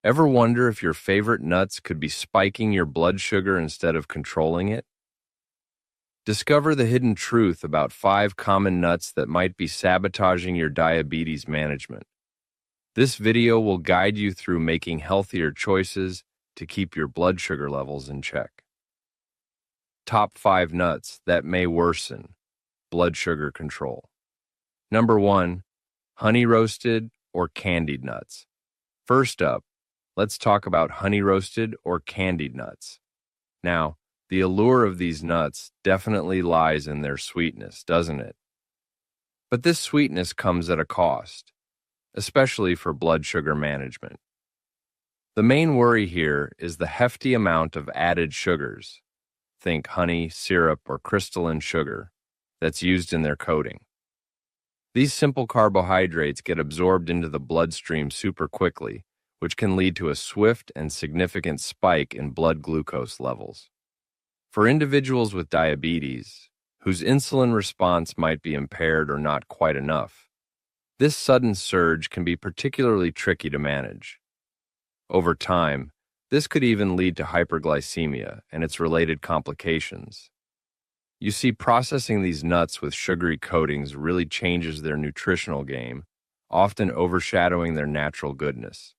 Ever wonder if your favorite nuts could be spiking your blood sugar instead of controlling it? Discover the hidden truth about 5 common nuts that might be sabotaging your diabetes management. This video will guide you through making healthier choices to keep your blood sugar levels in check. Top 5 nuts that may worsen blood sugar control. Number 1, honey roasted or candied nuts. First up, let's talk about honey roasted or candied nuts. Now, the allure of these nuts definitely lies in their sweetness, doesn't it? But this sweetness comes at a cost, especially for blood sugar management. The main worry here is the hefty amount of added sugars, think honey, syrup, or crystalline sugar, that's used in their coating. These simple carbohydrates get absorbed into the bloodstream super quickly, which can lead to a swift and significant spike in blood glucose levels. For individuals with diabetes, whose insulin response might be impaired or not quite enough, this sudden surge can be particularly tricky to manage. Over time, this could even lead to hyperglycemia and its related complications. You see, processing these nuts with sugary coatings really changes their nutritional game, often overshadowing their natural goodness.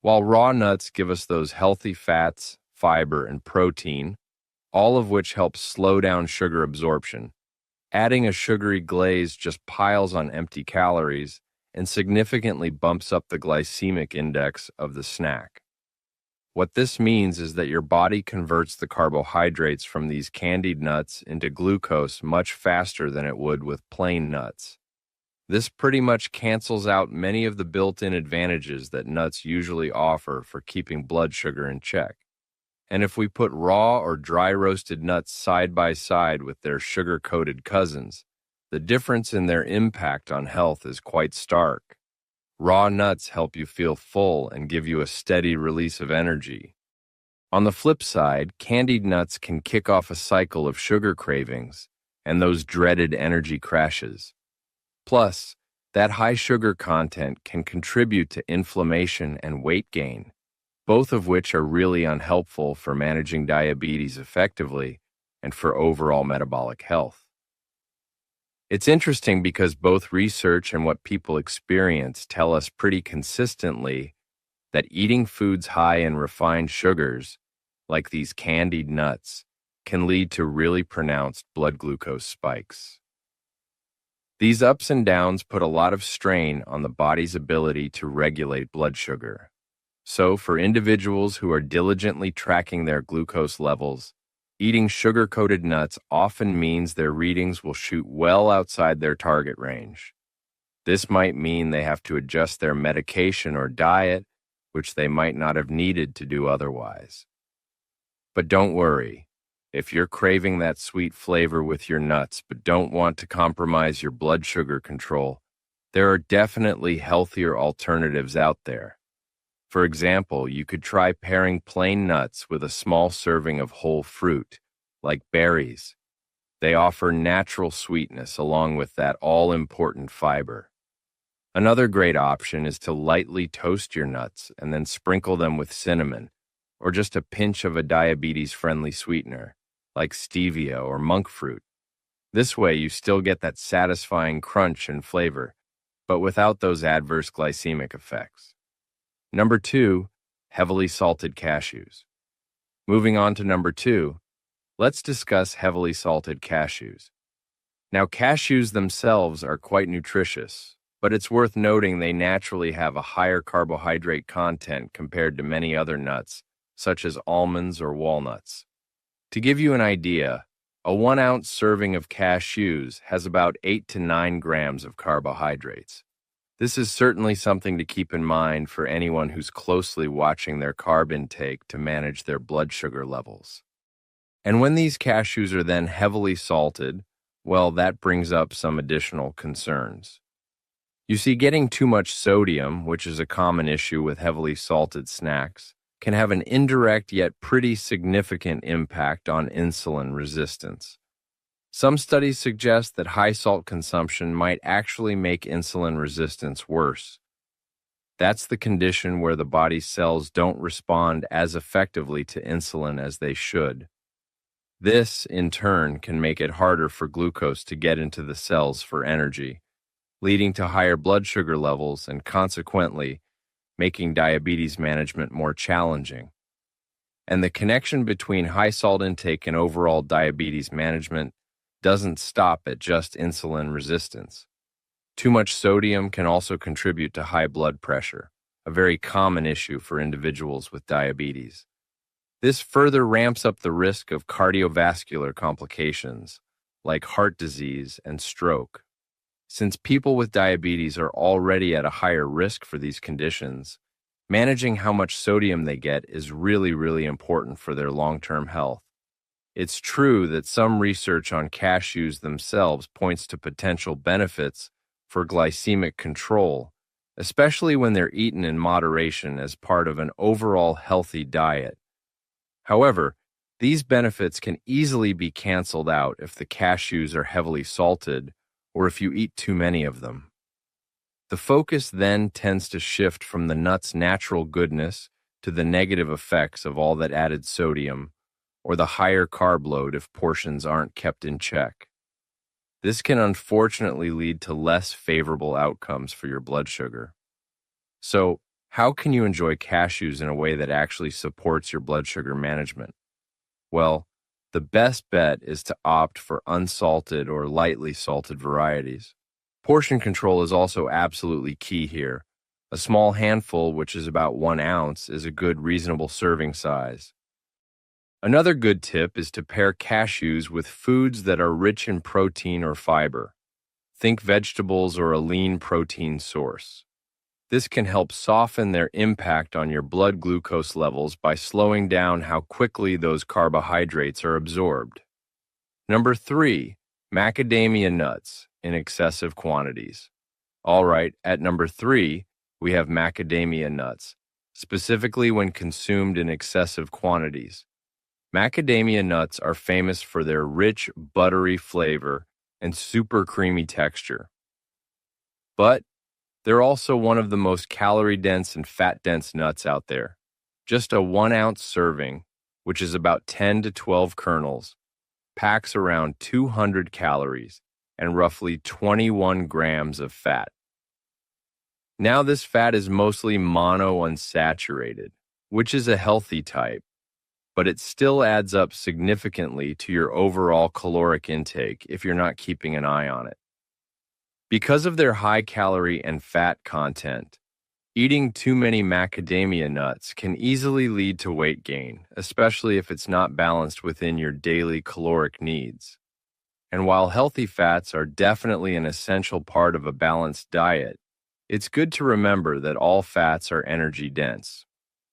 While raw nuts give us those healthy fats, fiber, and protein, all of which help slow down sugar absorption, adding a sugary glaze just piles on empty calories and significantly bumps up the glycemic index of the snack. What this means is that your body converts the carbohydrates from these candied nuts into glucose much faster than it would with plain nuts. This pretty much cancels out many of the built-in advantages that nuts usually offer for keeping blood sugar in check. And if we put raw or dry roasted nuts side by side with their sugar-coated cousins, the difference in their impact on health is quite stark. Raw nuts help you feel full and give you a steady release of energy. On the flip side, candied nuts can kick off a cycle of sugar cravings and those dreaded energy crashes. Plus, that high sugar content can contribute to inflammation and weight gain, both of which are really unhelpful for managing diabetes effectively and for overall metabolic health. It's interesting because both research and what people experience tell us pretty consistently that eating foods high in refined sugars, like these candied nuts, can lead to really pronounced blood glucose spikes. These ups and downs put a lot of strain on the body's ability to regulate blood sugar. So, for individuals who are diligently tracking their glucose levels, eating sugar-coated nuts often means their readings will shoot well outside their target range. This might mean they have to adjust their medication or diet, which they might not have needed to do otherwise. But don't worry. If you're craving that sweet flavor with your nuts but don't want to compromise your blood sugar control, there are definitely healthier alternatives out there. For example, you could try pairing plain nuts with a small serving of whole fruit, like berries. They offer natural sweetness along with that all-important fiber. Another great option is to lightly toast your nuts and then sprinkle them with cinnamon, or just a pinch of a diabetes-friendly sweetener, like stevia or monk fruit. This way, you still get that satisfying crunch and flavor, but without those adverse glycemic effects. Number 2, heavily salted cashews. Moving on to number 2, let's discuss heavily salted cashews. Now, cashews themselves are quite nutritious, but it's worth noting they naturally have a higher carbohydrate content compared to many other nuts, such as almonds or walnuts. To give you an idea, a 1-ounce serving of cashews has about 8 to 9 grams of carbohydrates. This is certainly something to keep in mind for anyone who's closely watching their carb intake to manage their blood sugar levels. And when these cashews are then heavily salted, well, that brings up some additional concerns. You see, getting too much sodium, which is a common issue with heavily salted snacks, can have an indirect yet pretty significant impact on insulin resistance. Some studies suggest that high salt consumption might actually make insulin resistance worse. That's the condition where the body's cells don't respond as effectively to insulin as they should. This, in turn, can make it harder for glucose to get into the cells for energy, leading to higher blood sugar levels and consequently making diabetes management more challenging. And the connection between high salt intake and overall diabetes management doesn't stop at just insulin resistance. Too much sodium can also contribute to high blood pressure, a very common issue for individuals with diabetes. This further ramps up the risk of cardiovascular complications, like heart disease and stroke. Since people with diabetes are already at a higher risk for these conditions, managing how much sodium they get is really important for their long-term health. It's true that some research on cashews themselves points to potential benefits for glycemic control, especially when they're eaten in moderation as part of an overall healthy diet. However, these benefits can easily be canceled out if the cashews are heavily salted or if you eat too many of them. The focus then tends to shift from the nut's natural goodness to the negative effects of all that added sodium or the higher carb load if portions aren't kept in check. This can unfortunately lead to less favorable outcomes for your blood sugar. So, how can you enjoy cashews in a way that actually supports your blood sugar management? Well, the best bet is to opt for unsalted or lightly salted varieties. Portion control is also absolutely key here. A small handful, which is about 1 ounce, is a good reasonable serving size. Another good tip is to pair cashews with foods that are rich in protein or fiber. Think vegetables or a lean protein source. This can help soften their impact on your blood glucose levels by slowing down how quickly those carbohydrates are absorbed. Number 3, macadamia nuts in excessive quantities. All right, at number 3, we have macadamia nuts, specifically when consumed in excessive quantities. Macadamia nuts are famous for their rich, buttery flavor and super creamy texture. But they're also one of the most calorie-dense and fat-dense nuts out there. Just a 1 ounce serving, which is about 10 to 12 kernels, packs around 200 calories and roughly 21 grams of fat. Now this fat is mostly monounsaturated, which is a healthy type, but it still adds up significantly to your overall caloric intake if you're not keeping an eye on it. Because of their high calorie and fat content, eating too many macadamia nuts can easily lead to weight gain, especially if it's not balanced within your daily caloric needs. And while healthy fats are definitely an essential part of a balanced diet, it's good to remember that all fats are energy dense.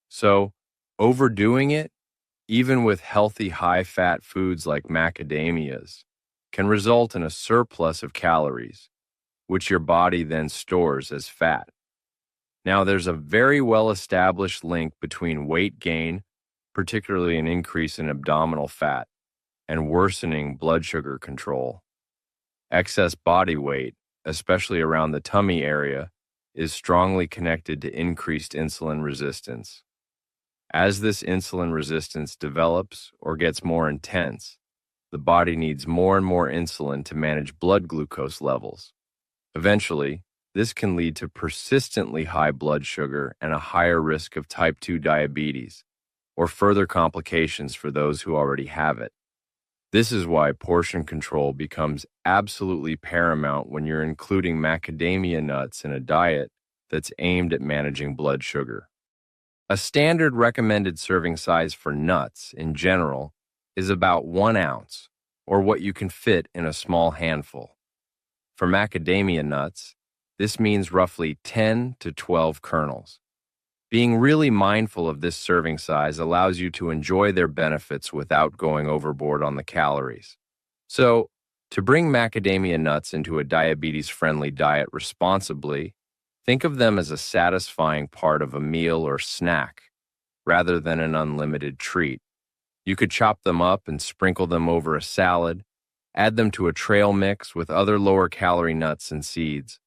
So, overdoing it, even with healthy high-fat foods like macadamias, can result in a surplus of calories, which your body then stores as fat. Now, there's a very well-established link between weight gain, particularly an increase in abdominal fat, and worsening blood sugar control. Excess body weight, especially around the tummy area, is strongly connected to increased insulin resistance. As this insulin resistance develops or gets more intense, the body needs more and more insulin to manage blood glucose levels. Eventually, this can lead to persistently high blood sugar and a higher risk of type 2 diabetes, or further complications for those who already have it. This is why portion control becomes absolutely paramount when you're including macadamia nuts in a diet that's aimed at managing blood sugar. A standard recommended serving size for nuts, in general, is about 1 ounce, or what you can fit in a small handful. For macadamia nuts, this means roughly 10 to 12 kernels. Being really mindful of this serving size allows you to enjoy their benefits without going overboard on the calories. So, to bring macadamia nuts into a diabetes-friendly diet responsibly, think of them as a satisfying part of a meal or snack, rather than an unlimited treat. You could chop them up and sprinkle them over a salad, add them to a trail mix with other lower-calorie nuts and seeds,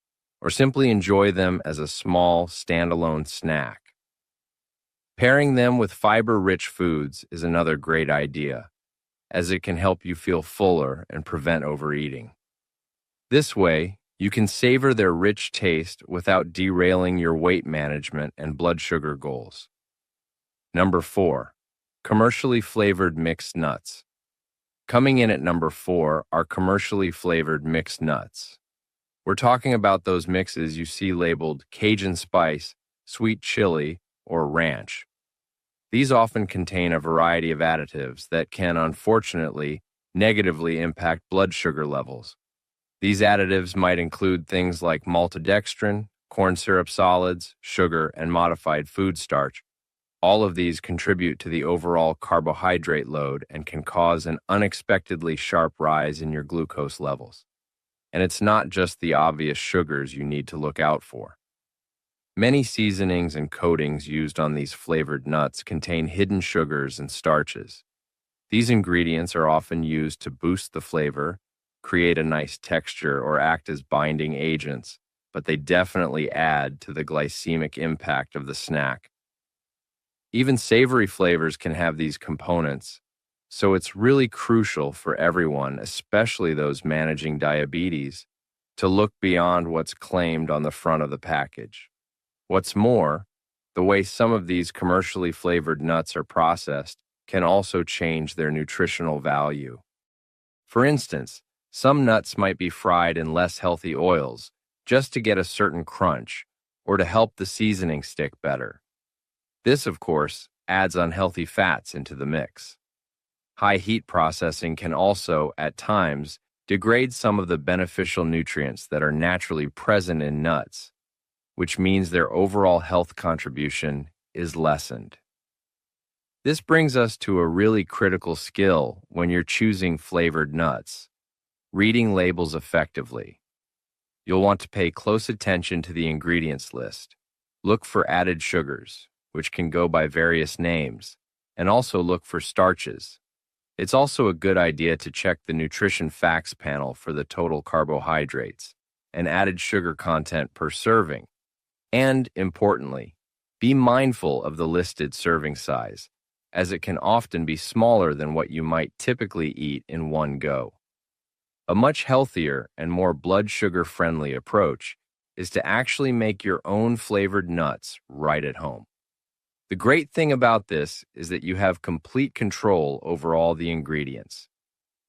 or simply enjoy them as a small, standalone snack. Pairing them with fiber-rich foods is another great idea, as it can help you feel fuller and prevent overeating. This way, you can savor their rich taste without derailing your weight management and blood sugar goals. Number 4, commercially flavored mixed nuts. Coming in at number 4 are commercially flavored mixed nuts. We're talking about those mixes you see labeled Cajun spice, sweet chili, or ranch. These often contain a variety of additives that can, unfortunately, negatively impact blood sugar levels. These additives might include things like maltodextrin, corn syrup solids, sugar, and modified food starch. All of these contribute to the overall carbohydrate load and can cause an unexpectedly sharp rise in your glucose levels. And it's not just the obvious sugars you need to look out for. Many seasonings and coatings used on these flavored nuts contain hidden sugars and starches. These ingredients are often used to boost the flavor, create a nice texture, or act as binding agents, but they definitely add to the glycemic impact of the snack. Even savory flavors can have these components, so it's really crucial for everyone, especially those managing diabetes, to look beyond what's claimed on the front of the package. What's more, the way some of these commercially flavored nuts are processed can also change their nutritional value. For instance, some nuts might be fried in less healthy oils just to get a certain crunch or to help the seasoning stick better. This, of course, adds unhealthy fats into the mix. High heat processing can also, at times, degrade some of the beneficial nutrients that are naturally present in nuts, which means their overall health contribution is lessened. This brings us to a really critical skill when you're choosing flavored nuts: reading labels effectively. You'll want to pay close attention to the ingredients list. Look for added sugars, which can go by various names, and also look for starches. It's also a good idea to check the nutrition facts panel for the total carbohydrates and added sugar content per serving. And, importantly, be mindful of the listed serving size, as it can often be smaller than what you might typically eat in one go. A much healthier and more blood sugar-friendly approach is to actually make your own flavored nuts right at home. The great thing about this is that you have complete control over all the ingredients.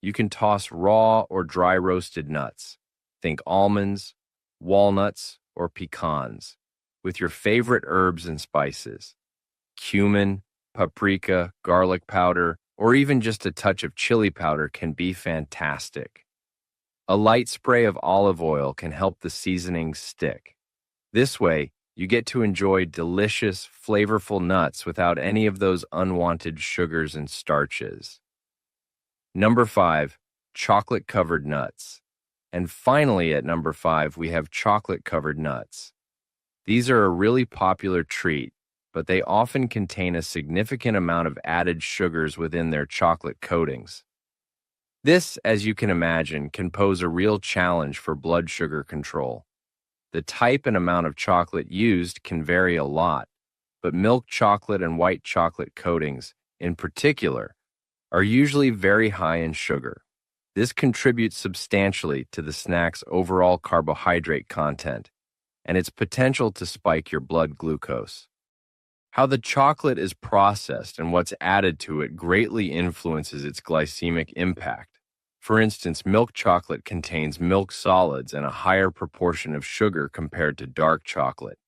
You can toss raw or dry roasted nuts, think almonds, walnuts, or pecans, with your favorite herbs and spices. Cumin, paprika, garlic powder, or even just a touch of chili powder can be fantastic. A light spray of olive oil can help the seasonings stick. This way, you get to enjoy delicious, flavorful nuts without any of those unwanted sugars and starches. Number 5, chocolate-covered nuts. And finally, at number 5, we have chocolate-covered nuts. These are a really popular treat, but they often contain a significant amount of added sugars within their chocolate coatings. This, as you can imagine, can pose a real challenge for blood sugar control. The type and amount of chocolate used can vary a lot, but milk chocolate and white chocolate coatings, in particular, are usually very high in sugar. This contributes substantially to the snack's overall carbohydrate content and its potential to spike your blood glucose. How the chocolate is processed and what's added to it greatly influences its glycemic impact. For instance, milk chocolate contains milk solids and a higher proportion of sugar compared to dark chocolate.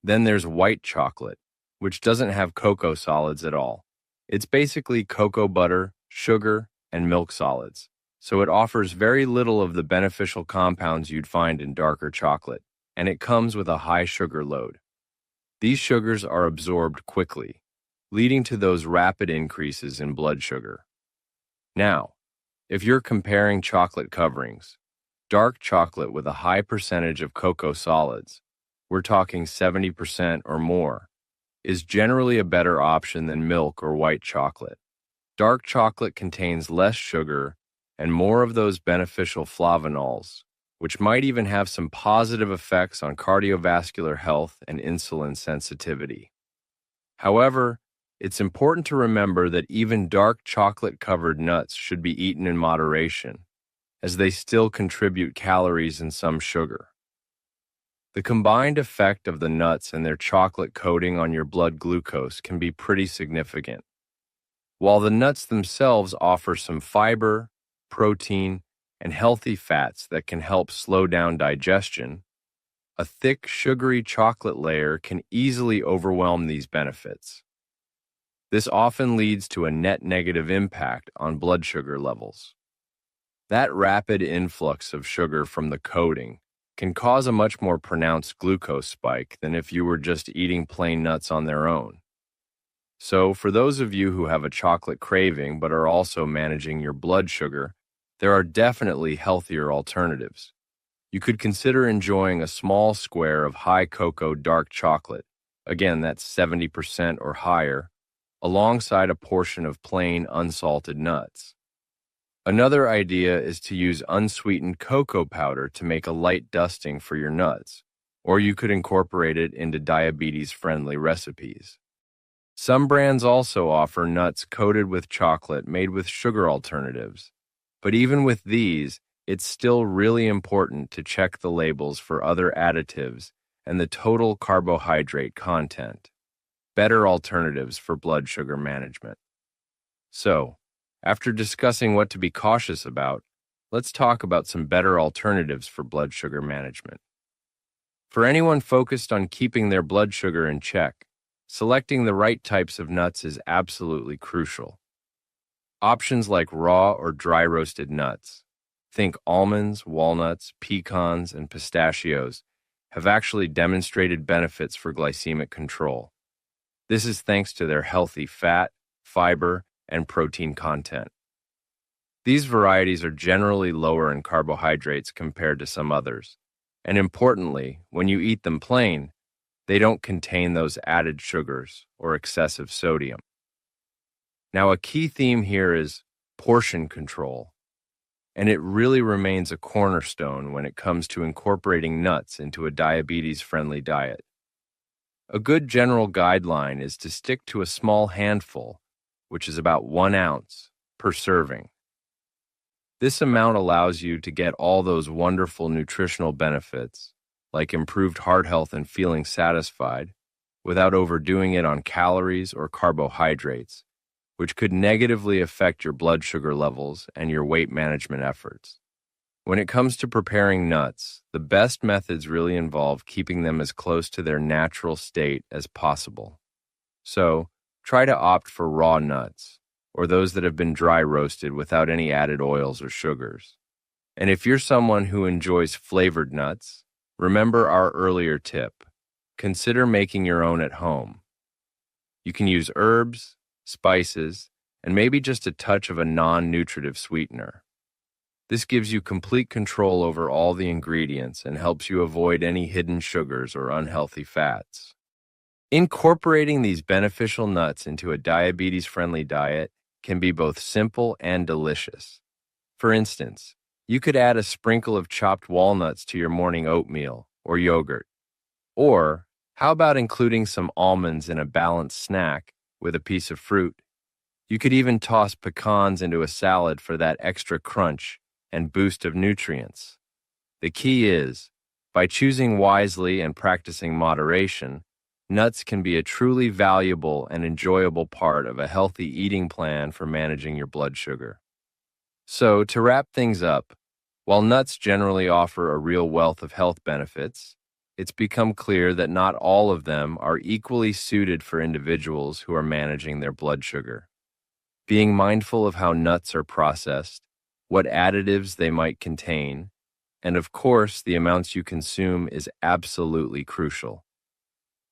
Then there's white chocolate, which doesn't have cocoa solids at all. It's basically cocoa butter, sugar, and milk solids, so it offers very little of the beneficial compounds you'd find in darker chocolate, and it comes with a high sugar load. These sugars are absorbed quickly, leading to those rapid increases in blood sugar. Now, if you're comparing chocolate coverings, dark chocolate with a high percentage of cocoa solids, we're talking 70% or more, is generally a better option than milk or white chocolate. Dark chocolate contains less sugar and more of those beneficial flavonols, which might even have some positive effects on cardiovascular health and insulin sensitivity. However, it's important to remember that even dark chocolate-covered nuts should be eaten in moderation, as they still contribute calories and some sugar. The combined effect of the nuts and their chocolate coating on your blood glucose can be pretty significant. While the nuts themselves offer some fiber, protein, and healthy fats that can help slow down digestion, a thick, sugary chocolate layer can easily overwhelm these benefits. This often leads to a net negative impact on blood sugar levels. That rapid influx of sugar from the coating can cause a much more pronounced glucose spike than if you were just eating plain nuts on their own. So, for those of you who have a chocolate craving but are also managing your blood sugar, there are definitely healthier alternatives. You could consider enjoying a small square of high cocoa dark chocolate, again that's 70% or higher, alongside a portion of plain unsalted nuts. Another idea is to use unsweetened cocoa powder to make a light dusting for your nuts, or you could incorporate it into diabetes-friendly recipes. Some brands also offer nuts coated with chocolate made with sugar alternatives, but even with these, it's still really important to check the labels for other additives and the total carbohydrate content. Better alternatives for blood sugar management. So, after discussing what to be cautious about, let's talk about some better alternatives for blood sugar management. For anyone focused on keeping their blood sugar in check, selecting the right types of nuts is absolutely crucial. Options like raw or dry roasted nuts, think almonds, walnuts, pecans, and pistachios, have actually demonstrated benefits for glycemic control. This is thanks to their healthy fat, fiber, and protein content. These varieties are generally lower in carbohydrates compared to some others, and importantly, when you eat them plain, they don't contain those added sugars or excessive sodium. Now, a key theme here is portion control, and it really remains a cornerstone when it comes to incorporating nuts into a diabetes-friendly diet. A good general guideline is to stick to a small handful, which is about 1 ounce per serving. This amount allows you to get all those wonderful nutritional benefits, like improved heart health and feeling satisfied, without overdoing it on calories or carbohydrates, which could negatively affect your blood sugar levels and your weight management efforts. When it comes to preparing nuts, the best methods really involve keeping them as close to their natural state as possible. So, try to opt for raw nuts, or those that have been dry roasted without any added oils or sugars. And if you're someone who enjoys flavored nuts, remember our earlier tip. Consider making your own at home. You can use herbs, spices, and maybe just a touch of a non-nutritive sweetener. This gives you complete control over all the ingredients and helps you avoid any hidden sugars or unhealthy fats. Incorporating these beneficial nuts into a diabetes-friendly diet can be both simple and delicious. For instance, you could add a sprinkle of chopped walnuts to your morning oatmeal or yogurt. Or, how about including some almonds in a balanced snack with a piece of fruit? You could even toss pecans into a salad for that extra crunch and boost of nutrients. The key is, by choosing wisely and practicing moderation, nuts can be a truly valuable and enjoyable part of a healthy eating plan for managing your blood sugar. So, to wrap things up, while nuts generally offer a real wealth of health benefits, it's become clear that not all of them are equally suited for individuals who are managing their blood sugar. Being mindful of how nuts are processed, what additives they might contain, and of course, the amounts you consume is absolutely crucial.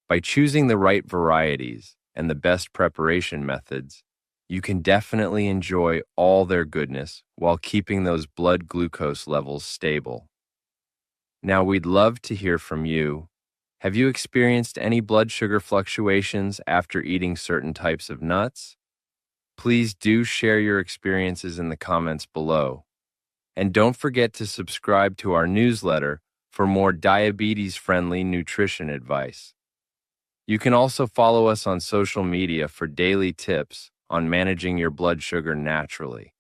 By choosing the right varieties and the best preparation methods, you can definitely enjoy all their goodness while keeping those blood glucose levels stable. Now, we'd love to hear from you. Have you experienced any blood sugar fluctuations after eating certain types of nuts? Please do share your experiences in the comments below. And don't forget to subscribe to our newsletter for more diabetes-friendly nutrition advice. You can also follow us on social media for daily tips on managing your blood sugar naturally.